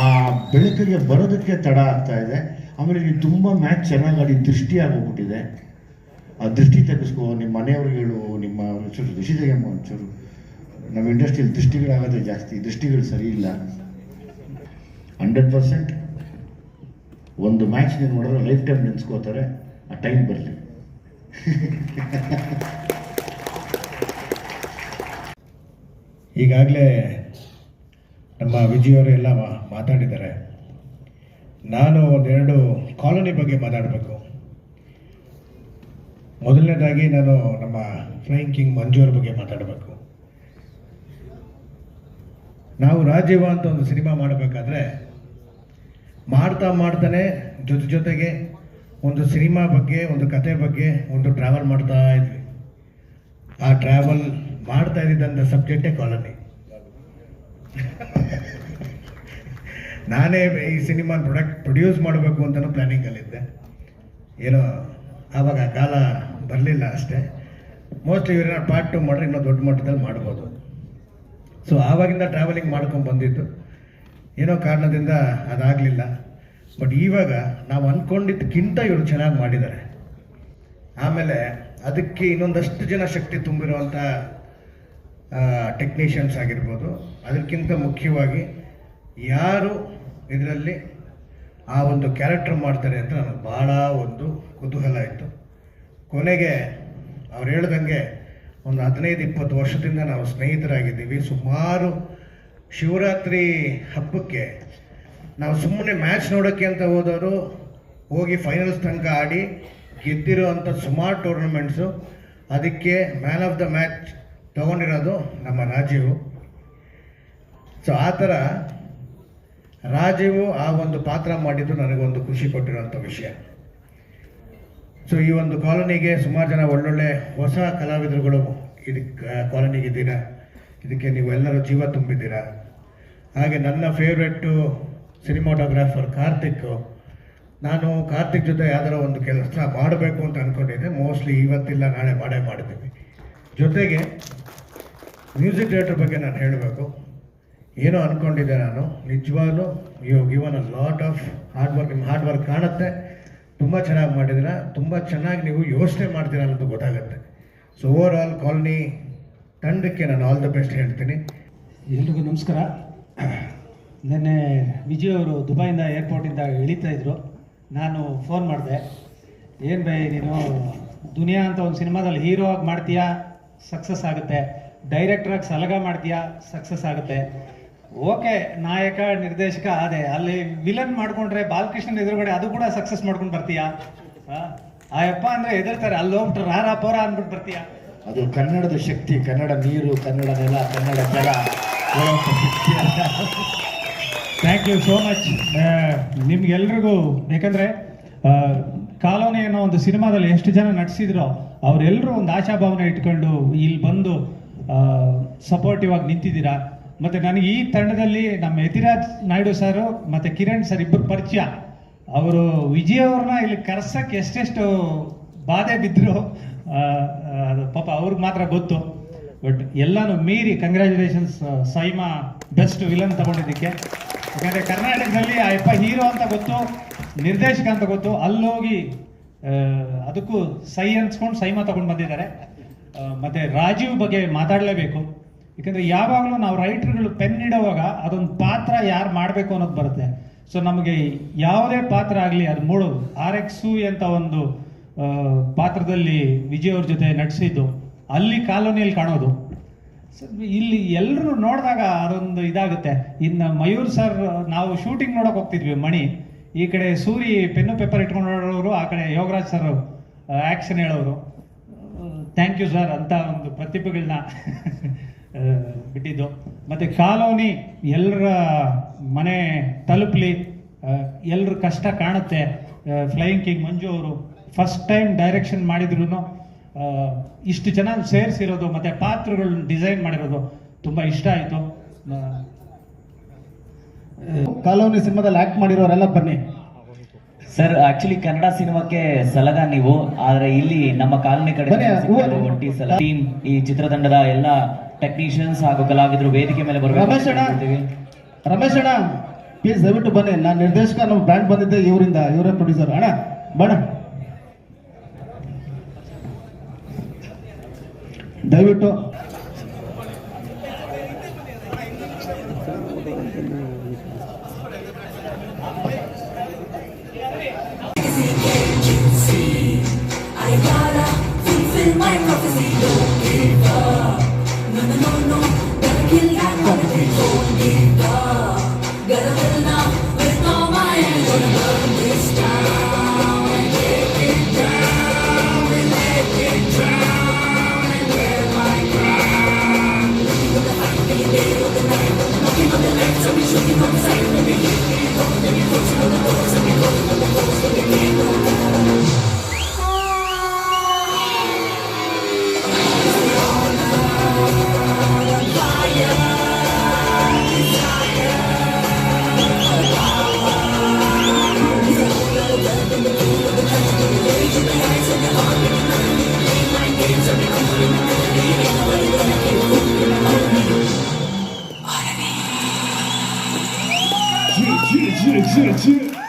ಆ ಬೆಳಕಿಗೆ ಬರೋದಕ್ಕೆ ತಡ ಆಗ್ತಾ ಇದೆ. ಆಮೇಲೆ ನೀವು ತುಂಬ ಮ್ಯಾಚ್ ಚೆನ್ನಾಗಿ ಆಡಿ ದೃಷ್ಟಿ ಆಗೋಗ್ಬಿಟ್ಟಿದೆ. ಆ ದೃಷ್ಟಿ ತೆಗೆಸ್ಕೋ, ನಿಮ್ಮ ಮನೆಯವ್ರಿಗೆ ಹೇಳು, ನಿಮ್ಮ ಒಂಚೂರು ದೃಷ್ಟಿ ತೆಗೆಯಮ್ಮ ಒಂಚೂರು ನಮ್ಮ ಇಂಡಸ್ಟ್ರಿಯಲ್ಲಿ ದೃಷ್ಟಿಗಳಾಗೋದೇ ಜಾಸ್ತಿ, ದೃಷ್ಟಿಗಳು ಸರಿ ಇಲ್ಲ. 100% ಒಂದು ಮ್ಯಾಚ್ ನೀವು ನೋಡಿದ್ರೆ ಲೈಫ್ ಟೈಮ್ ನೆನೆಸ್ಕೋತಾರೆ, ಆ ಟೈಮ್ ಬರಲಿ. ಈಗಾಗಲೇ ನಮ್ಮ ವಿಜಯವರು ಎಲ್ಲ ಮಾತಾಡಿದ್ದಾರೆ. ನಾನು ಒಂದೆರಡು ಕಾಲೋನಿ ಬಗ್ಗೆ ಮಾತಾಡಬೇಕು. ಮೊದಲನೇದಾಗಿ ನಾನು ನಮ್ಮ ಫ್ಲೈಯಿಂಗ್ ಕಿಂಗ್ ಮಂಜು ಅವ್ರ ಬಗ್ಗೆ ಮಾತಾಡಬೇಕು. ನಾವು ರಾಜೀವ ಅಂತ ಒಂದು ಸಿನಿಮಾ ಮಾಡಬೇಕಾದ್ರೆ ಮಾಡ್ತಾನೆ ಜೊತೆಗೆ ಒಂದು ಸಿನಿಮಾ ಬಗ್ಗೆ, ಒಂದು ಕತೆ ಬಗ್ಗೆ ಒಂದು ಟ್ರಾವೆಲ್ ಮಾಡ್ತಾ ಇದ್ವಿ. ಆ ಟ್ರಾವೆಲ್ ಮಾಡ್ತಾ ಇದ್ದಂಥ ಸಬ್ಜೆಕ್ಟೇ ಕಾಲೋನಿ. ನಾನೇ ಈ ಸಿನಿಮಾ ಪ್ರೊಡ್ಯೂಸ್ ಮಾಡಬೇಕು ಅಂತಲೂ ಪ್ಲ್ಯಾನಿಂಗಲ್ಲಿದ್ದೆ. ಏನೋ ಆವಾಗ ಕಾಲ ಬರಲಿಲ್ಲ ಅಷ್ಟೇ. ಮೋಸ್ಟ್ಲಿ ಇವರೇನೋ ಪಾರ್ಟ್ 2 ಮಾಡಿದ್ರೆ ಇನ್ನೂ ದೊಡ್ಡ ಮಟ್ಟದಲ್ಲಿ ಮಾಡ್ಬೋದು. ಸೊ ಆವಾಗಿಂದ ಟ್ರಾವೆಲಿಂಗ್ ಮಾಡ್ಕೊಂಡು ಬಂದಿದ್ದು, ಏನೋ ಕಾರಣದಿಂದ ಅದಾಗಲಿಲ್ಲ. ಬಟ್ ಇವಾಗ ನಾವು ಅಂದ್ಕೊಂಡಿದ್ದಕ್ಕಿಂತ ಇವರು ಚೆನ್ನಾಗಿ ಮಾಡಿದ್ದಾರೆ. ಆಮೇಲೆ ಅದಕ್ಕೆ ಇನ್ನೊಂದಷ್ಟು ಜನ ಶಕ್ತಿ ತುಂಬಿರುವಂಥ ಟೆಕ್ನಿಷಿಯನ್ಸ್ ಆಗಿರ್ಬೋದು. ಅದಕ್ಕಿಂತ ಮುಖ್ಯವಾಗಿ ಯಾರು ಇದರಲ್ಲಿ ಆ ಒಂದು ಕ್ಯಾರೆಕ್ಟರ್ ಮಾಡ್ತಾರೆ ಅಂತ ನನಗೆ ಭಾಳ ಒಂದು ಕುತೂಹಲ ಇತ್ತು. ಕೊನೆಗೆ ಅವ್ರು ಹೇಳ್ದಂಗೆ ಒಂದು 15-20 ವರ್ಷದಿಂದ ನಾವು ಸ್ನೇಹಿತರಾಗಿದ್ದೀವಿ. ಸುಮಾರು ಶಿವರಾತ್ರಿ ಹಬ್ಬಕ್ಕೆ ನಾವು ಸುಮ್ಮನೆ ಮ್ಯಾಚ್ ನೋಡೋಕ್ಕೆ ಅಂತ ಹೋದವರು ಹೋಗಿ ಫೈನಲ್ಸ್ ತನಕ ಆಡಿ ಗೆದ್ದಿರೋ ಅಂಥ ಸುಮಾರು ಟೂರ್ನಮೆಂಟ್ಸು. ಅದಕ್ಕೆ ಮ್ಯಾನ್ ಆಫ್ ದ ಮ್ಯಾಚ್ ತೊಗೊಂಡಿರೋದು ನಮ್ಮ ರಾಜೀವು. ಸೊ ಆ ಥರ ರಾಜೀವು ಆ ಒಂದು ಪಾತ್ರ ಮಾಡಿದ್ದು ನನಗೊಂದು ಖುಷಿ ಕೊಟ್ಟಿರೋಂಥ ವಿಷಯ. ಸೊ ಈ ಒಂದು ಕಾಲೋನಿಗೆ ಸುಮಾರು ಜನ ಒಳ್ಳೊಳ್ಳೆ ಹೊಸ ಕಲಾವಿದರುಗಳು ಇದಕ್ಕೆ ಕಾಲೋನಿಗಿದ್ದೀರಾ. ಇದಕ್ಕೆ ನೀವೆಲ್ಲರೂ ಜೀವ ತುಂಬಿದ್ದೀರಾ. ಹಾಗೆ ನನ್ನ ಫೇವ್ರೆಟ್ಟು ಸಿನಿಮಾಟೋಗ್ರಾಫರ್ ಕಾರ್ತಿಕ್. ನಾನು ಕಾರ್ತಿಕ್ ಜೊತೆ ಯಾವ್ದಾರ ಒಂದು ಕೆಲಸ ಮಾಡಬೇಕು ಅಂತ ಅಂದ್ಕೊಂಡಿದ್ದೆ. ಮೋಸ್ಟ್ಲಿ ಇವತ್ತಿಲ್ಲ ನಾಳೆ ಮಾಡ್ತೀವಿ. ಜೊತೆಗೆ ಮ್ಯೂಸಿಕ್ ಡೈರೆಕ್ಟರ್ ಬಗ್ಗೆ ನಾನು ಹೇಳಬೇಕು. ಏನೋ ಅಂದ್ಕೊಂಡಿದ್ದೆ ನಾನು. ನಿಜವಾಗ್ಲೂ you given a lot of hard work. ನಿಮ್ಮ ಹಾರ್ಡ್ ವರ್ಕ್ ಕಾಣುತ್ತೆ. ತುಂಬ ಚೆನ್ನಾಗಿ ಮಾಡಿದ್ದೀರಾ. ತುಂಬ ಚೆನ್ನಾಗಿ ನೀವು ಯೋಚನೆ ಮಾಡ್ತೀರಾ ಅನ್ನೋದು ಗೊತ್ತಾಗುತ್ತೆ. ಸೊ ಓವರ್ ಆಲ್ ಕಾಲೋನಿ ತಂಡಕ್ಕೆ ನಾನು ಆಲ್ ದ ಬೆಸ್ಟ್ ಹೇಳ್ತೀನಿ. ಎಲ್ರಿಗೂ ನಮಸ್ಕಾರ. ನಿನ್ನೆ ವಿಜಯ್ ಅವರು ದುಬೈಯಿಂದ ಏರ್ಪೋರ್ಟಿಂದ ಇಳಿತಾ ಇದ್ರು. ನಾನು ಫೋನ್ ಮಾಡಿದೆ, ಏನು ಬೈ ನೀನು ದುನಿಯಾ ಅಂತ ಒಂದು ಸಿನಿಮಾದಲ್ಲಿ ಹೀರೋ ಆಗಿ ಮಾಡ್ತೀಯಾ, ಸಕ್ಸಸ್ ಆಗುತ್ತೆ. ಡೈರೆಕ್ಟ್ರಾಗಿ ಸಲಗ ಮಾಡ್ತೀಯಾ, ಸಕ್ಸಸ್ ಆಗುತ್ತೆ. ಓಕೆ, ನಾಯಕ ನಿರ್ದೇಶಕ ಅದೇ ಅಲ್ಲಿ ವಿಲನ್ ಮಾಡ್ಕೊಂಡ್ರೆ ಬಾಲಕೃಷ್ಣನ್ ಎದುರುಗಡೆ ಅದು ಕೂಡ ಸಕ್ಸಸ್ ಮಾಡ್ಕೊಂಡು ಬರ್ತೀಯಾ? ಆ ಯಪ್ಪ ಅಂದರೆ ಎದುರ್ತಾರೆ, ಅಲ್ಲಿ ಹೋಗ್ಬಿಟ್ರೆ ರಾರಾ ಪೋರ ಅಂದ್ಬಿಟ್ಟು ಬರ್ತೀಯಾ? ಅದು ಕನ್ನಡದ ಶಕ್ತಿ, ಕನ್ನಡ ನೀರು, ಕನ್ನಡ ನೆಲ, ಕನ್ನಡ ಜಲ. ಥ್ಯಾಂಕ್ ಯು ಸೋ ಮಚ್ ನಿಮ್ಗೆಲ್ರಿಗೂ. ಯಾಕಂದರೆ ಕಾಲೋನಿ ಅನ್ನೋ ಒಂದು ಸಿನಿಮಾದಲ್ಲಿ ಎಷ್ಟು ಜನ ನಟಿಸಿದ್ರೋ ಅವರೆಲ್ಲರೂ ಒಂದು ಆಶಾಭಾವನೆ ಇಟ್ಕೊಂಡು ಇಲ್ಲಿ ಬಂದು ಸಪೋರ್ಟಿವ್ ಆಗಿ ನಿಂತಿದ್ದೀರಾ. ಮತ್ತು ನನಗೆ ಈ ತಂಡದಲ್ಲಿ ನಮ್ಮ ಯತಿರಾಜ್ ನಾಯ್ಡು ಸರು ಮತ್ತು ಕಿರಣ್ ಸರ್ ಇಬ್ಬರು ಪರಿಚಯ. ಅವರು ವಿಜಯ್ ಅವ್ರನ್ನ ಇಲ್ಲಿ ಕರ್ಸಕ್ಕೆ ಎಷ್ಟೆಷ್ಟು ಬಾಧೆ ಬಿದ್ದರು ಅದು ಪಾಪ ಅವ್ರಿಗೆ ಮಾತ್ರ ಗೊತ್ತು. ಬಟ್ ಎಲ್ಲನೂ ಮೀರಿ ಕಂಗ್ರ್ಯಾಚುಲೇಷನ್ಸ್ ಸೈಮಾ ಬೆಸ್ಟ್ ವಿಲನ್ ತಗೊಂಡಿದ್ದಕ್ಕೆ. ಯಾಕಂದರೆ ಕರ್ನಾಟಕದಲ್ಲಿ ಆ ಯಪ್ಪ ಹೀರೋ ಅಂತ ಗೊತ್ತು, ನಿರ್ದೇಶಕ ಅಂತ ಗೊತ್ತು. ಅಲ್ಲೋಗಿ ಅದಕ್ಕೂ ಸೈ ಅನ್ಸ್ಕೊಂಡು ಸೈಮಾ ತಗೊಂಡು ಬಂದಿದ್ದಾರೆ. ಮತ್ತು ರಾಜೀವ್ ಬಗ್ಗೆ ಮಾತಾಡಲೇಬೇಕು. ಯಾಕಂದರೆ ಯಾವಾಗಲೂ ನಾವು ರೈಟರ್ಗಳು ಪೆನ್ ಇಡುವಾಗ ಅದೊಂದು ಪಾತ್ರ ಯಾರು ಮಾಡಬೇಕು ಅನ್ನೋದು ಬರುತ್ತೆ. ಸೊ ನಮಗೆ ಯಾವುದೇ ಪಾತ್ರ ಆಗಲಿ ಅದು ಮೂಡೋದು. RX ಅಂತ ಒಂದು ಪಾತ್ರದಲ್ಲಿ ವಿಜಯ್ ಅವ್ರ ಜೊತೆ ನಟಿಸಿದ್ದು ಅಲ್ಲಿ ಕಾಲೋನಿಯಲ್ಲಿ ಕಾಣೋದು. ಸೊ ಇಲ್ಲಿ ಎಲ್ಲರೂ ನೋಡಿದಾಗ ಅದೊಂದು ಇದಾಗುತ್ತೆ. ಇನ್ನು ಮಯೂರ್ ಸರ್ ನಾವು ಶೂಟಿಂಗ್ ನೋಡೋಕೆ ಹೋಗ್ತಿದ್ವಿ ಮಣಿ. ಈ ಕಡೆ ಸೂರಿ ಪೆನ್ನು ಪೇಪರ್ ಇಟ್ಕೊಂಡು ನೋಡೋರು, ಆ ಕಡೆ ಯೋಗರಾಜ್ ಸರ್ ಆ್ಯಕ್ಷನ್ ಹೇಳೋರು. ಥ್ಯಾಂಕ್ ಯು ಸರ್ ಅಂತ ಒಂದು ಪ್ರತಿಭೆಗಳನ್ನ ಬಿಟ್ಟಿದ್ದು. ಮತ್ತು ಕಾಲೋನಿ ಎಲ್ಲರ ಮನೆ ತಲುಪಲಿ, ಎಲ್ಲರ ಕಷ್ಟ ಕಾಣುತ್ತೆ. ಫ್ಲೈಯಿಂಗ್ ಕಿಂಗ್ ಮಂಜು ಅವರು ಫಸ್ಟ್ ಟೈಮ್ ಡೈರೆಕ್ಷನ್ ಮಾಡಿದ್ರು ಇಷ್ಟು ಚೆನ್ನಾಗಿ ಸೇರಿಸಿರೋದು ಮತ್ತು ಪಾತ್ರಗಳನ್ನ ಡಿಸೈನ್ ಮಾಡಿರೋದು ತುಂಬ ಇಷ್ಟ ಆಯಿತು. ಕಾಲೋನಿ ಸಿನಿಮಾದಲ್ಲಿ ಆ್ಯಕ್ಟ್ ಮಾಡಿರೋರೆಲ್ಲ ಬನ್ನಿ ಸರ್. ಆಕ್ಚುಲಿ ಕನ್ನಡ ಸಿನಿಮಾಕ್ಕೆ ಸಲಗ ನೀವು, ಆದ್ರೆ ಇಲ್ಲಿ ನಮ್ಮ ಕಾಲೋನಿ ಕಡೆ ಒಟ್ಟಿ ಸಲ ಟೀಮ್, ಈ ಚಿತ್ರತಂಡದ ಎಲ್ಲ ಟೆಕ್ನಿಷಿಯನ್ಸ್ ಹಾಗೂ ಕಲಾವಿದರು ವೇದಿಕೆ ಮೇಲೆ ರಮೇಶ್ ಅಣ್ಣ ಪ್ಲೀಸ್ ದಯವಿಟ್ಟು ಬನ್ನಿ. ನಾನು ನಿರ್ದೇಶಕ, ನಮ್ಮ ಬ್ರ್ಯಾಂಡ್ ಬಂದಿದ್ದೆ ಇವರಿಂದ, ಇವರೇ ಪ್ರೊಡ್ಯೂಸರ್. ಅಣ್ಣ ಬಣ್ಣ ದಯವಿಟ್ಟು Cheer, cheer, cheer, cheer, cheer.